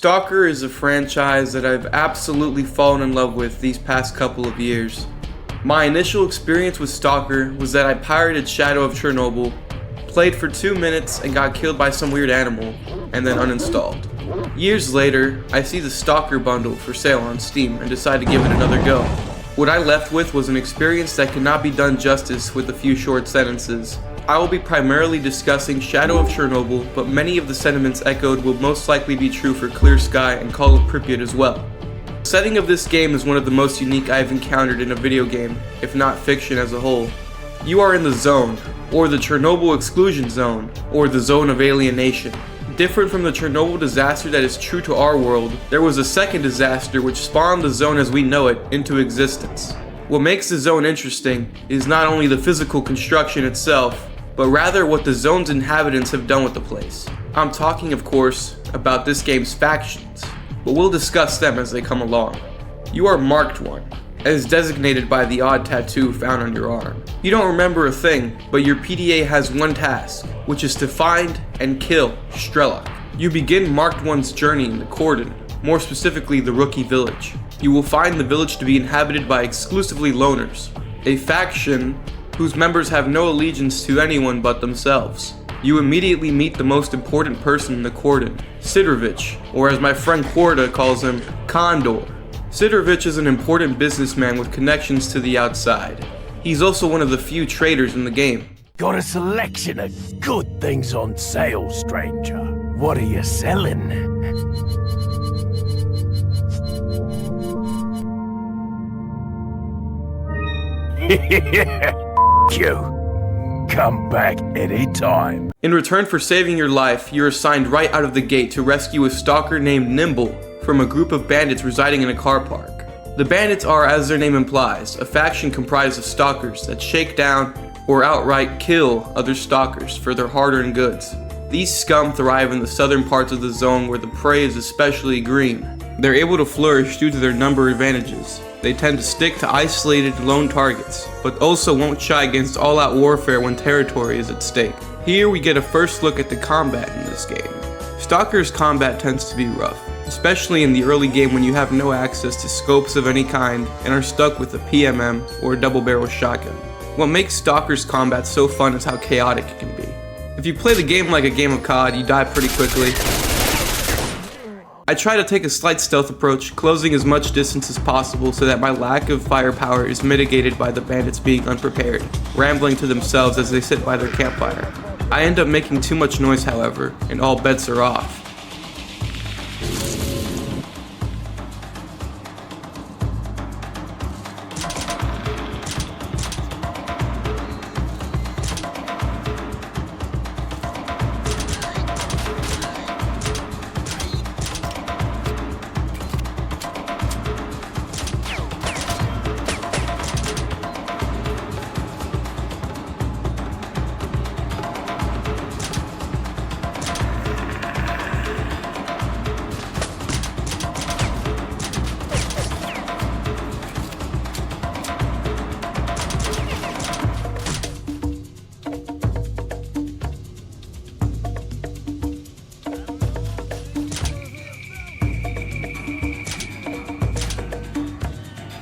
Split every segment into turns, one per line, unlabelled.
STALKER is a franchise that I've absolutely fallen in love with these past couple of years. My initial experience with STALKER was that I pirated Shadow of Chernobyl, played for 2 minutes and got killed by some weird animal, and then uninstalled. Years later, I see the STALKER bundle for sale on Steam and decide to give it another go. What I left with was an experience that cannot be done justice with a few short sentences. I will be primarily discussing Shadow of Chernobyl, but many of the sentiments echoed will most likely be true for Clear Sky and Call of Pripyat as well. The setting of this game is one of the most unique I've encountered in a video game, if not fiction as a whole. You are in the zone, or the Chernobyl exclusion zone, or the zone of alienation. Different from the Chernobyl disaster that is true to our world, there was a second disaster which spawned the zone as we know it into existence. What makes the zone interesting is not only the physical construction itself, but rather what the zone's inhabitants have done with the place. I'm talking, of course, about this game's factions, but we'll discuss them as they come along. You are Marked One, as designated by the odd tattoo found on your arm. You don't remember a thing, but your PDA has one task, which is to find and kill S.T.A.L.K.E.R. You begin Marked One's journey in the Cordon, more specifically the Rookie Village. You will find the village to be inhabited by exclusively loners, a faction whose members have no allegiance to anyone but themselves. You immediately meet the most important person in the Cordon, Sidrovich, or as my friend Quarta calls him, Condor. Sidrovich is an important businessman with connections to the outside. He's also one of the few traders in the game.
Got a selection of good things on sale, stranger. What are you selling? You. Come back anytime.
In return for saving your life, you're assigned right out of the gate to rescue a stalker named Nimble from a group of bandits residing in a car park. The bandits are, as their name implies, a faction comprised of stalkers that shake down or outright kill other stalkers for their hard-earned goods. These scum thrive in the southern parts of the zone where the prey is especially green. They're able to flourish due to their number advantages. They tend to stick to isolated, lone targets, but also won't shy against all-out warfare when territory is at stake. Here we get a first look at the combat in this game. Stalker's combat tends to be rough, especially in the early game when you have no access to scopes of any kind and are stuck with a PMM or a double-barrel shotgun. What makes Stalker's combat so fun is how chaotic it can be. If you play the game like a game of COD, you die pretty quickly. I try to take a slight stealth approach, closing as much distance as possible so that my lack of firepower is mitigated by the bandits being unprepared, rambling to themselves as they sit by their campfire. I end up making too much noise, however, and all bets are off.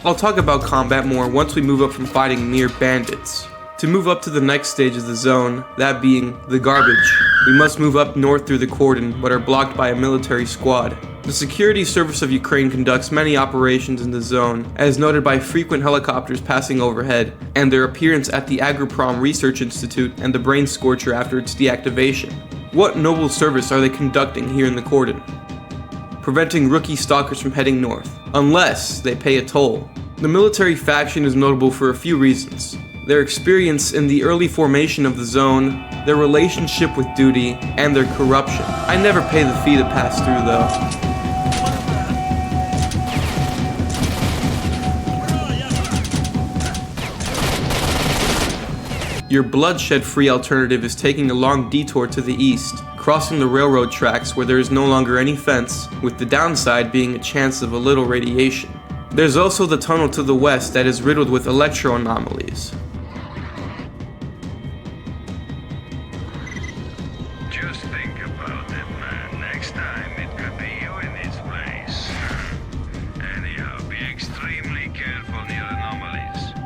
I'll talk about combat more once we move up from fighting mere bandits. To move up to the next stage of the zone, that being the garbage, we must move up north through the Cordon, but are blocked by a military squad. The Security Service of Ukraine conducts many operations in the zone, as noted by frequent helicopters passing overhead, and their appearance at the Agroprom Research Institute and the Brain Scorcher after its deactivation. What noble service are they conducting here in the Cordon? Preventing rookie stalkers from heading north, unless they pay a toll. The military faction is notable for a few reasons. Their experience in the early formation of the zone, their relationship with duty, and their corruption. I never pay the fee to pass through though. Your bloodshed-free alternative is taking a long detour to the east, crossing the railroad tracks where there is no longer any fence, with the downside being a chance of a little radiation. There's also the tunnel to the west that is riddled with electro-anomalies.
Just think about it, man. Next time it could be you in this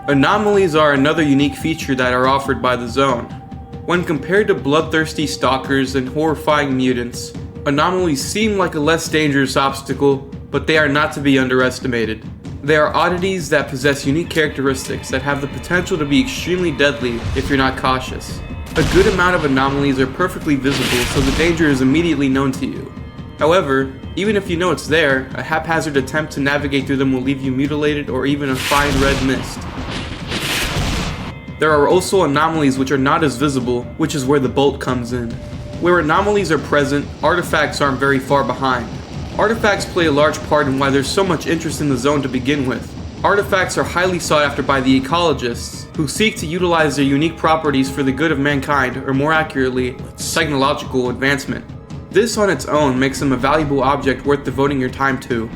Anomalies are another unique feature that are offered by the zone. When compared to bloodthirsty stalkers and horrifying mutants, anomalies seem like a less dangerous obstacle, but they are not to be underestimated. They are oddities that possess unique characteristics that have the potential to be extremely deadly if you're not cautious. A good amount of anomalies are perfectly visible, so the danger is immediately known to you. However, even if you know it's there, a haphazard attempt to navigate through them will leave you mutilated or even a fine red mist. There are also anomalies which are not as visible, which is where the bolt comes in. Where anomalies are present, artifacts aren't very far behind. Artifacts play a large part in why there's so much interest in the zone to begin with. Artifacts are highly sought after by the ecologists, who seek to utilize their unique properties for the good of mankind, or more accurately, technological advancement. This on its own makes them a valuable object worth devoting your time to.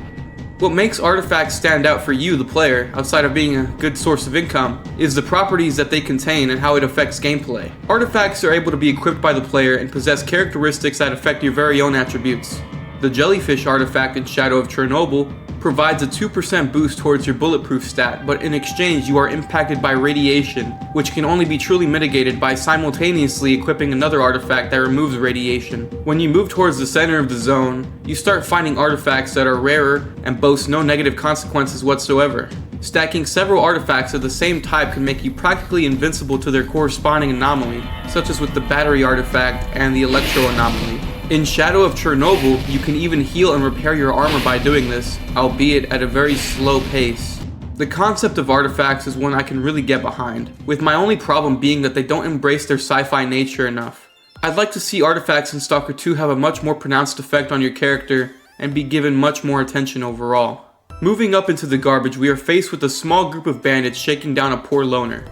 What makes artifacts stand out for you, the player, outside of being a good source of income, is the properties that they contain and how it affects gameplay. Artifacts are able to be equipped by the player and possess characteristics that affect your very own attributes. The jellyfish artifact in Shadow of Chernobyl provides a 2% boost towards your bulletproof stat, but in exchange you are impacted by radiation, which can only be truly mitigated by simultaneously equipping another artifact that removes radiation. When you move towards the center of the zone, you start finding artifacts that are rarer and boast no negative consequences whatsoever. Stacking several artifacts of the same type can make you practically invincible to their corresponding anomaly, such as with the battery artifact and the electro anomaly. In Shadow of Chernobyl, you can even heal and repair your armor by doing this, albeit at a very slow pace. The concept of artifacts is one I can really get behind, with my only problem being that they don't embrace their sci-fi nature enough. I'd like to see artifacts in Stalker 2 have a much more pronounced effect on your character, and be given much more attention overall. Moving up into the garbage, we are faced with a small group of bandits shaking down a poor loner.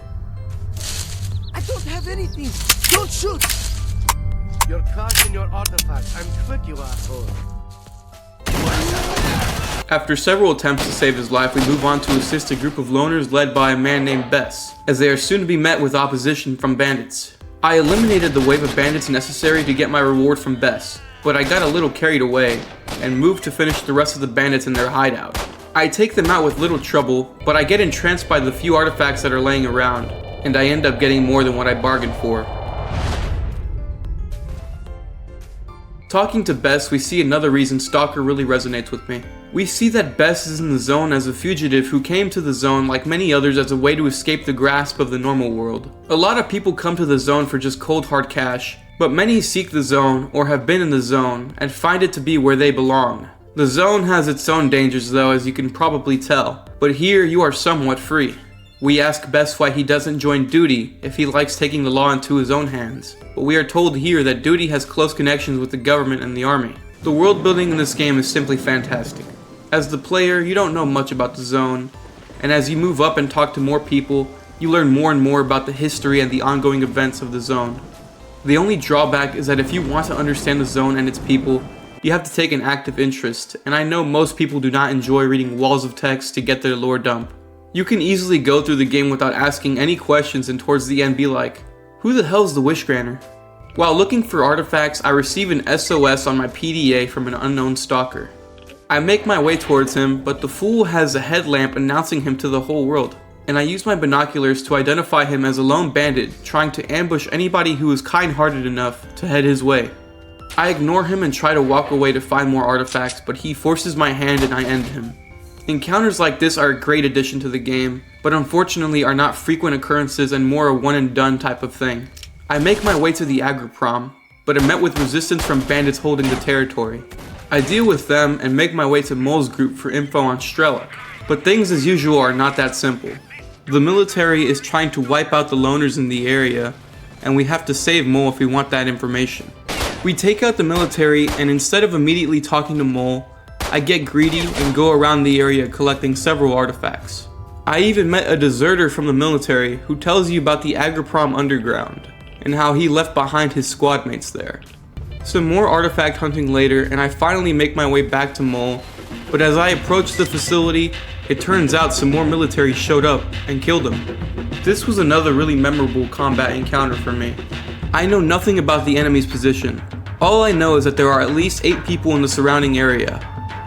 I don't have anything! Don't shoot! Your cards and your artifacts. I'm quick, you asshole.
After several attempts to save his life, we move on to assist a group of loners led by a man named Bess, as they are soon to be met with opposition from bandits. I eliminated the wave of bandits necessary to get my reward from Bess, but I got a little carried away, and moved to finish the rest of the bandits in their hideout. I take them out with little trouble, but I get entranced by the few artifacts that are laying around, and I end up getting more than what I bargained for. Talking to Bess, we see another reason Stalker really resonates with me. We see that Bess is in the zone as a fugitive who came to the zone like many others as a way to escape the grasp of the normal world. A lot of people come to the zone for just cold hard cash, but many seek the zone or have been in the zone and find it to be where they belong. The zone has its own dangers though, as you can probably tell, but here you are somewhat free. We ask Bess why he doesn't join Duty if he likes taking the law into his own hands, but we are told here that Duty has close connections with the government and the army. The world building in this game is simply fantastic. As the player, you don't know much about the zone, and as you move up and talk to more people, you learn more and more about the history and the ongoing events of the zone. The only drawback is that if you want to understand the zone and its people, you have to take an active interest, and I know most people do not enjoy reading walls of text to get their lore dump. You can easily go through the game without asking any questions and towards the end be like, who the hell's the Wish Granter? While looking for artifacts, I receive an SOS on my PDA from an unknown stalker. I make my way towards him, but the fool has a headlamp announcing him to the whole world, and I use my binoculars to identify him as a lone bandit trying to ambush anybody who is kind-hearted enough to head his way. I ignore him and try to walk away to find more artifacts, but he forces my hand and I end him. Encounters like this are a great addition to the game, but unfortunately are not frequent occurrences and more a one and done type of thing. I make my way to the Agroprom, but am met with resistance from bandits holding the territory. I deal with them and make my way to Mole's group for info on S.T.A.L.K.E.R, but things as usual are not that simple. The military is trying to wipe out the loners in the area, and we have to save Mole if we want that information. We take out the military, and instead of immediately talking to Mole, I get greedy and go around the area collecting several artifacts. I even met a deserter from the military who tells you about the Agroprom underground, and how he left behind his squad mates there. Some more artifact hunting later, and I finally make my way back to Mole, but as I approach the facility, it turns out some more military showed up and killed him. This was another really memorable combat encounter for me. I know nothing about the enemy's position. All I know is that there are at least 8 people in the surrounding area.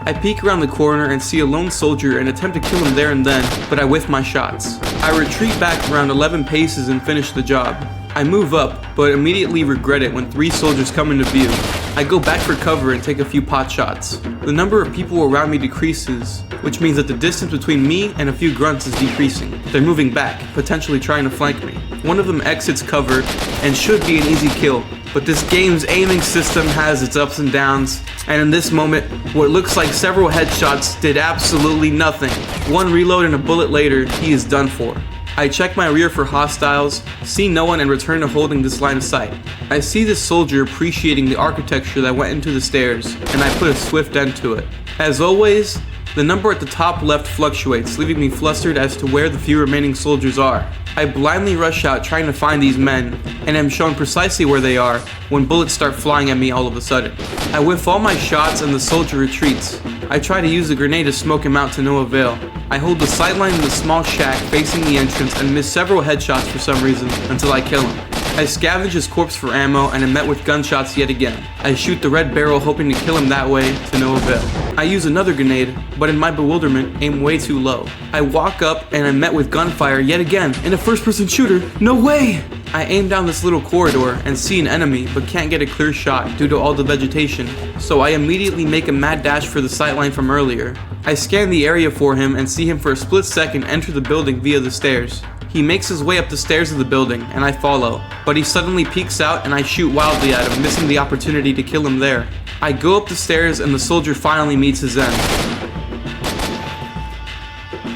I peek around the corner and see a lone soldier and attempt to kill him there and then, but I whiff my shots. I retreat back around 11 paces and finish the job. I move up, but immediately regret it when 3 soldiers come into view. I go back for cover and take a few pot shots. The number of people around me decreases, which means that the distance between me and a few grunts is decreasing. They're moving back, potentially trying to flank me. One of them exits cover and should be an easy kill, but this game's aiming system has its ups and downs, and in this moment, what looks like several headshots did absolutely nothing. One reload and a bullet later, he is done for. I check my rear for hostiles, see no one, and return to holding this line of sight. I see this soldier appreciating the architecture that went into the stairs, and I put a swift end to it. As always, the number at the top left fluctuates, leaving me flustered as to where the few remaining soldiers are. I blindly rush out trying to find these men, and am shown precisely where they are when bullets start flying at me all of a sudden. I whiff all my shots and the soldier retreats. I try to use a grenade to smoke him out to no avail. I hold the sightline in the small shack facing the entrance and miss several headshots for some reason until I kill him. I scavenge his corpse for ammo and am met with gunshots yet again. I shoot the red barrel hoping to kill him that way to no avail. I use another grenade, but in my bewilderment, aim way too low. I walk up and am met with gunfire yet again in a first-person shooter. No way! I aim down this little corridor and see an enemy, but can't get a clear shot due to all the vegetation, so I immediately make a mad dash for the sightline from earlier. I scan the area for him and see him for a split second enter the building via the stairs. He makes his way up the stairs of the building, and I follow, but he suddenly peeks out and I shoot wildly at him, missing the opportunity to kill him there. I go up the stairs and the soldier finally meets his end.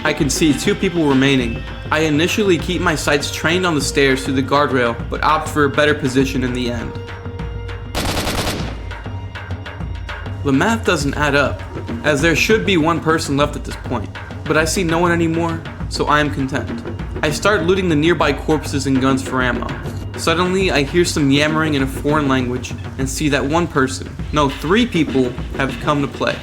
I can see 2 people remaining. I initially keep my sights trained on the stairs through the guardrail, but opt for a better position in the end. The math doesn't add up, as there should be 1 person left at this point, but I see no one anymore, so I am content. I start looting the nearby corpses and guns for ammo. Suddenly, I hear some yammering in a foreign language and see that 1 person, no, 3 people have come to play.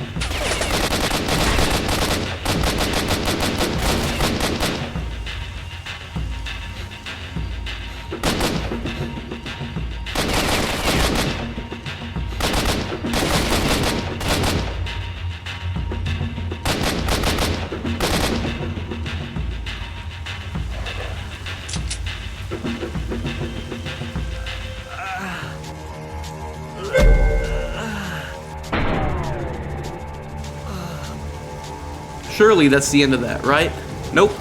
Surely that's the end of that, right? Nope.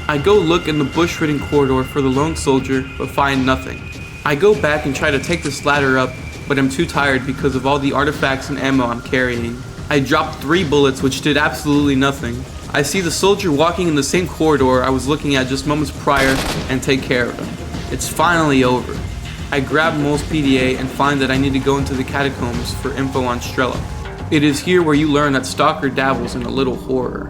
I go look in the bush-ridden corridor for the lone soldier, but find nothing. I go back and try to take this ladder up, but I'm too tired because of all the artifacts and ammo I'm carrying. I dropped 3 bullets, which did absolutely nothing. I see the soldier walking in the same corridor I was looking at just moments prior and take care of him. It's finally over. I grab Mole's PDA and find that I need to go into the catacombs for info on S.T.A.L.K.E.R. It is here where you learn that S.T.A.L.K.E.R dabbles in a little horror.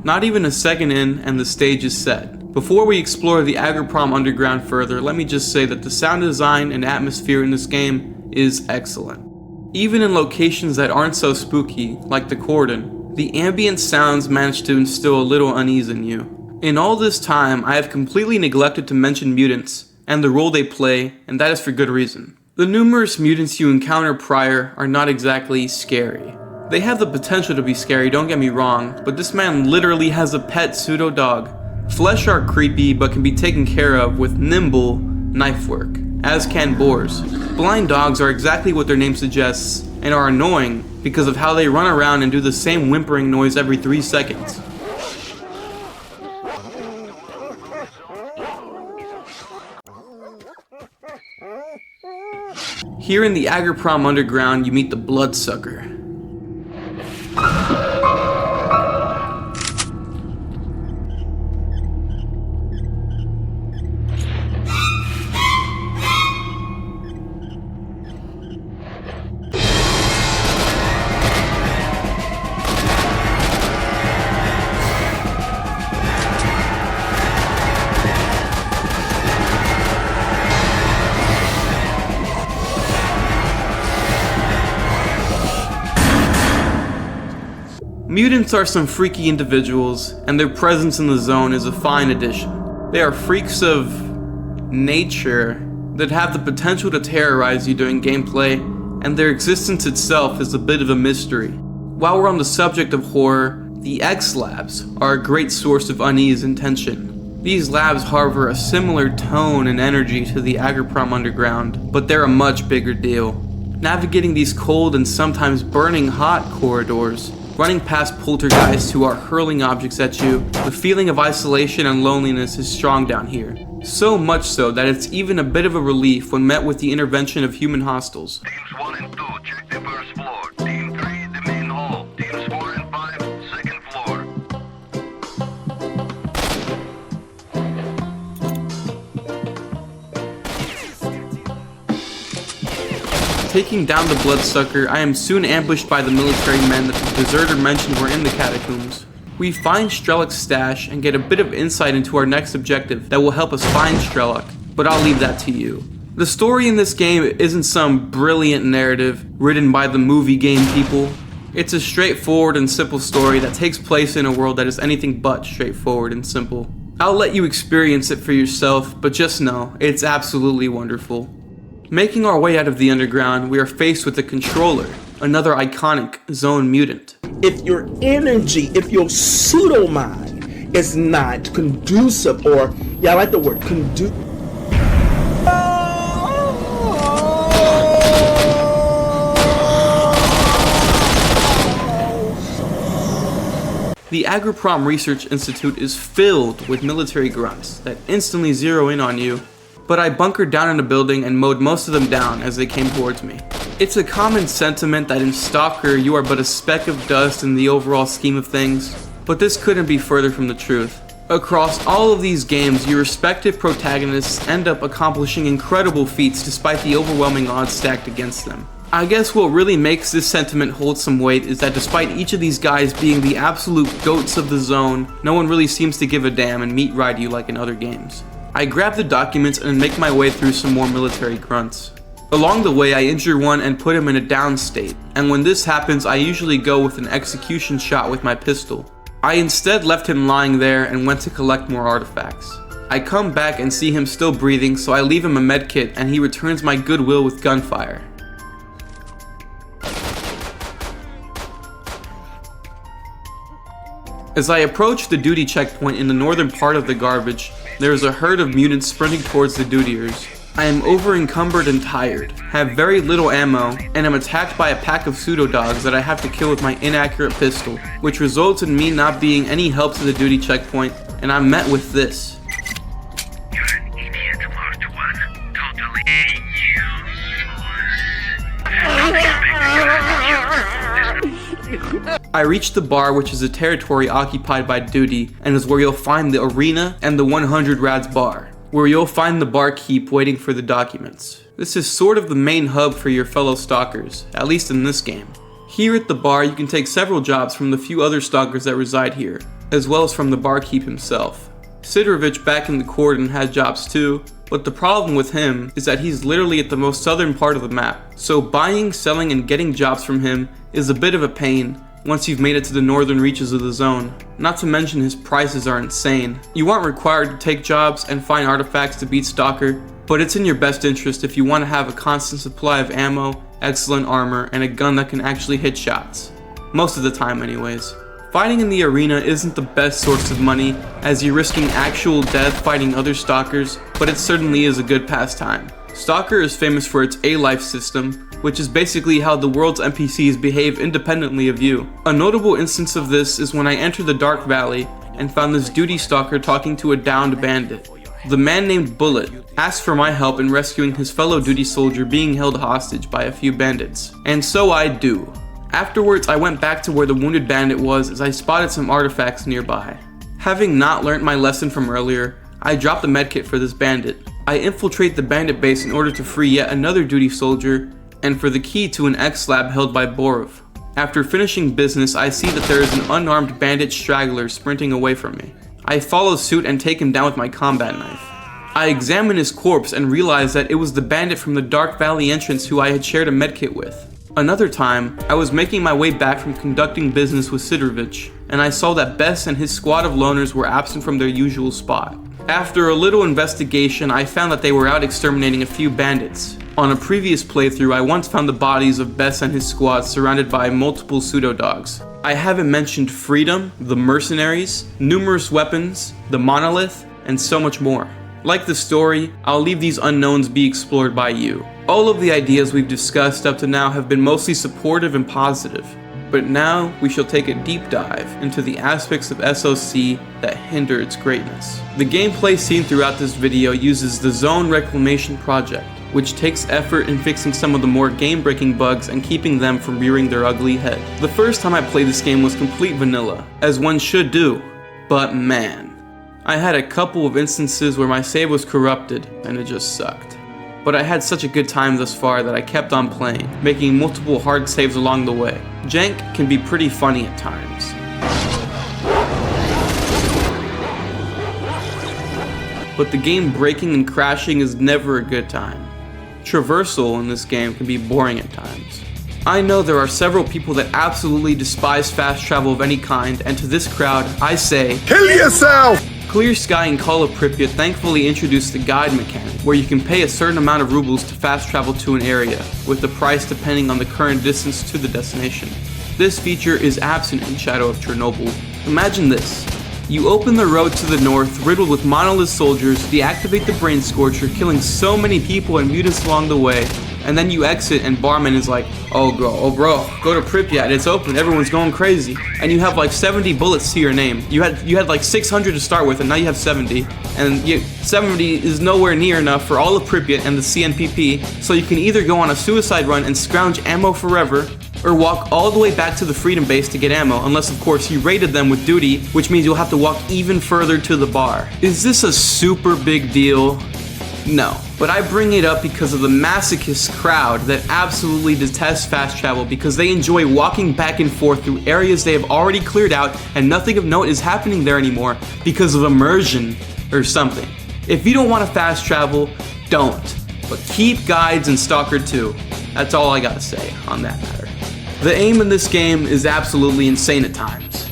Not even a second in and the stage is set. Before we explore the Agroprom underground further, let me just say that the sound design and atmosphere in this game is excellent. Even in locations that aren't so spooky, like the Cordon, the ambient sounds manage to instill a little unease in you. In all this time, I have completely neglected to mention mutants and the role they play, and that is for good reason. The numerous mutants you encounter prior are not exactly scary. They have the potential to be scary, don't get me wrong, but this man literally has a pet pseudo dog. Flesh are creepy but can be taken care of with nimble knife work, as can boars. Blind dogs are exactly what their name suggests and are annoying because of how they run around and do the same whimpering noise every 3 seconds. Here in the Agroprom underground, you meet the Bloodsucker. Mutants are some freaky individuals, and their presence in the zone is a fine addition. They are freaks of nature that have the potential to terrorize you during gameplay and their existence itself is a bit of a mystery. While we're on the subject of horror, the X labs are a great source of unease and tension. These labs harbor a similar tone and energy to the Agroprom underground, but they're a much bigger deal. Navigating these cold and sometimes burning hot corridors, running past poltergeists who are hurling objects at you, the feeling of isolation and loneliness is strong down here. So much so that it's even a bit of a relief when met with the intervention of human hostiles.
Teams 1 and 2, check the first floor. Team 3, the main hall. Teams 4 and 5, second floor.
Taking down the bloodsucker, I am soon ambushed by the military men that the deserter mentioned were in the catacombs. We find S.T.A.L.K.E.R.'s stash and get a bit of insight into our next objective that will help us find S.T.A.L.K.E.R, but I'll leave that to you. The story in this game isn't some brilliant narrative written by the movie game people. It's a straightforward and simple story that takes place in a world that is anything but straightforward and simple. I'll let you experience it for yourself, but just know, it's absolutely wonderful. Making our way out of the underground, we are faced with the controller, another iconic zone mutant.
If your energy, if your pseudo mind is not conducive, or yeah, I like the word conducive.
The Agroprom Research Institute is filled with military grunts that instantly zero in on you, but I bunkered down in a building and mowed most of them down as they came towards me. It's a common sentiment that in S.T.A.L.K.E.R you are but a speck of dust in the overall scheme of things, but this couldn't be further from the truth. Across all of these games, your respective protagonists end up accomplishing incredible feats despite the overwhelming odds stacked against them. I guess what really makes this sentiment hold some weight is that despite each of these guys being the absolute goats of the zone, no one really seems to give a damn and meat ride you like in other games. I grab the documents and make my way through some more military grunts. Along the way, I injure one and put him in a down state, and when this happens, I usually go with an execution shot with my pistol. I instead left him lying there and went to collect more artifacts. I come back and see him still breathing, so I leave him a medkit and he returns my goodwill with gunfire. As I approach the duty checkpoint in the northern part of the garbage, there is a herd of mutants sprinting towards the dutiers. I am over-encumbered and tired, have very little ammo, and am attacked by a pack of pseudo-dogs that I have to kill with my inaccurate pistol, which results in me not being any help to the duty checkpoint, and I'm met with this.
You're an idiot, Part 1. Totally useless.
I reach the bar, which is a territory occupied by duty, and is where you'll find the arena and the 100 Rads bar, where you'll find the barkeep waiting for the documents. This is sort of the main hub for your fellow stalkers, at least in this game. Here at the bar, you can take several jobs from the few other stalkers that reside here, as well as from the barkeep himself. Sidorovich back in the cordon has jobs too, but the problem with him is that he's literally at the most southern part of the map, so buying, selling, and getting jobs from him is a bit of a pain once you've made it to the northern reaches of the zone. Not to mention his prices are insane. You aren't required to take jobs and find artifacts to beat S.T.A.L.K.E.R, but it's in your best interest if you want to have a constant supply of ammo, excellent armor, and a gun that can actually hit shots. Most of the time anyways. Fighting in the arena isn't the best source of money, as you're risking actual death fighting other stalkers, but it certainly is a good pastime. S.T.A.L.K.E.R is famous for its A-life system, which is basically how the world's NPCs behave independently of you. A notable instance of this is when I entered the Dark Valley and found this duty stalker talking to a downed bandit. The man named Bullet asked for my help in rescuing his fellow duty soldier being held hostage by a few bandits, and so I do. Afterwards, I went back to where the wounded bandit was as I spotted some artifacts nearby. Having not learnt my lesson from earlier, I dropped the medkit for this bandit. I infiltrate the bandit base in order to free yet another duty soldier and for the key to an X-lab held by Borov. After finishing business, I see that there is an unarmed bandit straggler sprinting away from me. I follow suit and take him down with my combat knife. I examine his corpse and realize that it was the bandit from the Dark Valley entrance who I had shared a medkit with. Another time, I was making my way back from conducting business with Sidorovich, and I saw that Bess and his squad of loners were absent from their usual spot. After a little investigation, I found that they were out exterminating a few bandits, On a previous playthrough, I once found the bodies of Bess and his squad surrounded by multiple pseudo-dogs. I haven't mentioned Freedom, the Mercenaries, numerous weapons, the Monolith, and so much more. Like the story, I'll leave these unknowns be explored by you. All of the ideas we've discussed up to now have been mostly supportive and positive, but now we shall take a deep dive into the aspects of SOC that hinder its greatness. The gameplay seen throughout this video uses the Zone Reclamation Project, which takes effort in fixing some of the more game-breaking bugs and keeping them from rearing their ugly head. The first time I played this game was complete vanilla, as one should do, but man, I had a couple of instances where my save was corrupted and it just sucked. But I had such a good time thus far that I kept on playing, making multiple hard saves along the way. Jank can be pretty funny at times. But the game breaking and crashing is never a good time. Traversal in this game can be boring at times. I know there are several people that absolutely despise fast travel of any kind, and to this crowd, I say,
Kill yourself!
Clear Sky and Call of Pripyat thankfully introduced the guide mechanic, where you can pay a certain amount of rubles to fast travel to an area, with the price depending on the current distance to the destination. This feature is absent in Shadow of Chernobyl. Imagine this. You open the road to the north, riddled with monolith soldiers, deactivate the Brain Scorcher, killing so many people and mutants along the way, and then you exit and Barman is like, oh bro, go to Pripyat, it's open, everyone's going crazy. And you have like 70 bullets to your name. You had like 600 to start with, and now you have 70. And 70 is nowhere near enough for all of Pripyat and the CNPP, so you can either go on a suicide run and scrounge ammo forever, or walk all the way back to the Freedom Base to get ammo, unless of course you raided them with duty, which means you'll have to walk even further to the bar. Is this a super big deal? No, but I bring it up because of the masochist crowd that absolutely detests fast travel because they enjoy walking back and forth through areas they have already cleared out and nothing of note is happening there anymore because of immersion or something. If you don't want to fast travel, don't. But keep guides in STALKER 2. That's all I gotta say on that matter. The aim in this game is absolutely insane at times.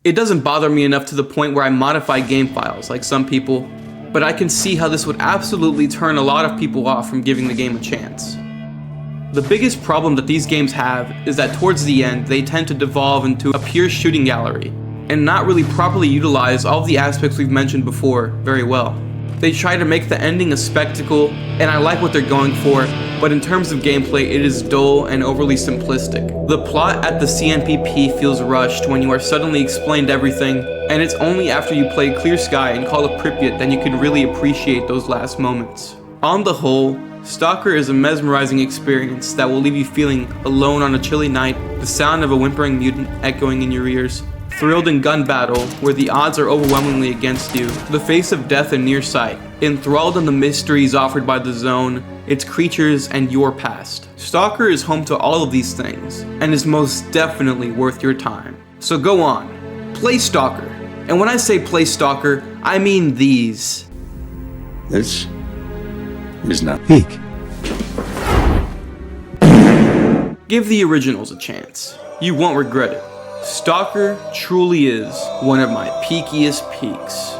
It doesn't bother me enough to the point where I modify game files like some people, but I can see how this would absolutely turn a lot of people off from giving the game a chance. The biggest problem that these games have is that towards the end they tend to devolve into a pure shooting gallery and not really properly utilize all the aspects we've mentioned before very well. They try to make the ending a spectacle, and I like what they're going for, but in terms of gameplay it is dull and overly simplistic. The plot at the CNPP feels rushed when you are suddenly explained everything, and it's only after you play Clear Sky and Call of Pripyat that you can really appreciate those last moments. On the whole, STALKER is a mesmerizing experience that will leave you feeling alone on a chilly night, the sound of a whimpering mutant echoing in your ears, thrilled in gun battle where the odds are overwhelmingly against you, the face of death in near sight, enthralled in the mysteries offered by the zone, its creatures, and your past. STALKER is home to all of these things, and is most definitely worth your time. So go on, play STALKER. And when I say play STALKER, I mean these.
This is not peak.
Give the originals a chance. You won't regret it. STALKER truly is one of my peakiest peaks.